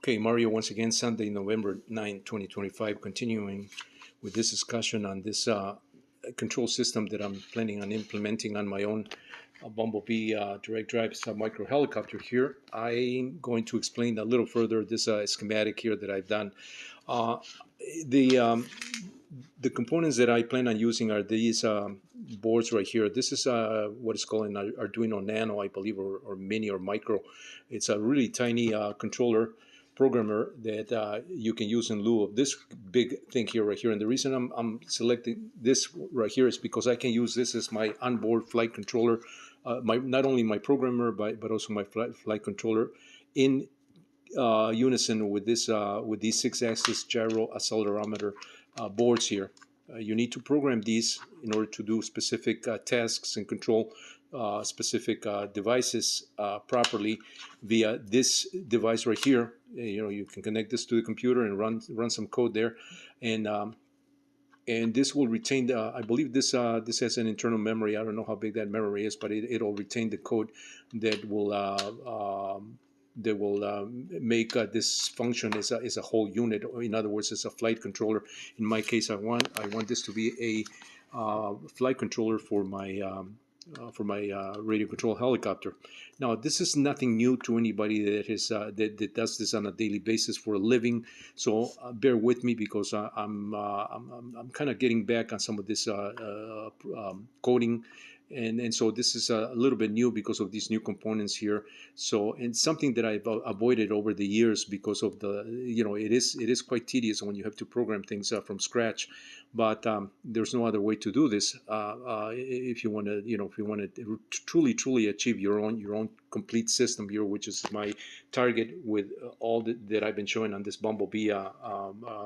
Okay, Mario, once again, Sunday, November 9, 2025, continuing with this discussion on this control system that I'm planning on implementing on my own Bumblebee direct drive micro helicopter here. I'm going to explain a little further this schematic here that I've done. Uh, the the components that I plan on using are these boards right here. This is what is called an Arduino Nano, I believe, or Mini or Micro. It's a really tiny controller programmer that you can use in lieu of this big thing here right here. And the reason I'm selecting this right here is because I can use this as my onboard flight controller, not only my programmer but also my flight controller in unison with this with these 6-axis gyro accelerometer boards here. You need to program these in order to do specific tasks and control specific devices properly via this device right here. You can connect this to the computer and run some code there, and this will retain the, I believe this has an internal memory. I don't know how big that memory is, but it'll retain the code that will make this function as a whole unit. Or in other words, as a flight controller. In my case, I want this to be a flight controller for my radio control helicopter. Now, this is nothing new to anybody that does this on a daily basis for a living. So bear with me because I'm kind of getting back on some of this coding. And so this is a little bit new because of these new components here. So, and something that I've avoided over the years because of it is quite tedious when you have to program things from scratch. But there's no other way to do this if you want to truly achieve your own complete system here, which is my target with all that I've been showing on this Bumblebee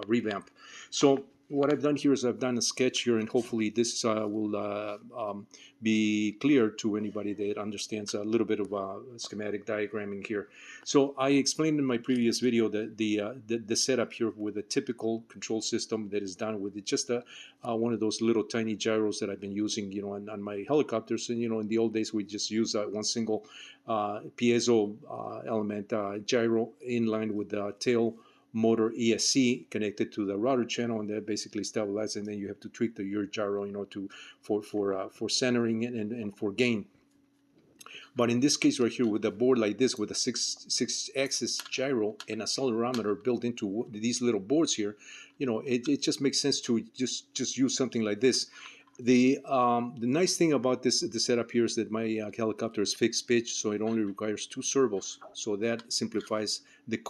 revamp. So what I've done here is I've done a sketch here, and hopefully this will be clear to anybody that understands a little bit of schematic diagramming here. So I explained in my previous video that the setup here with a typical control system that is done with just one of those little tiny gyros that I've been using, on my helicopters. And in the old days we just use one single piezo element gyro in line with the tail motor ESC connected to the router channel, and that basically stabilizes. And then you have to tweak your gyro, for centering and for gain. But in this case right here, with a board like this, with a six-axis gyro and accelerometer built into these little boards here, it just makes sense to just use something like this. The nice thing about the setup here is that my helicopter is fixed pitch, so it only requires 2 servos. So that simplifies the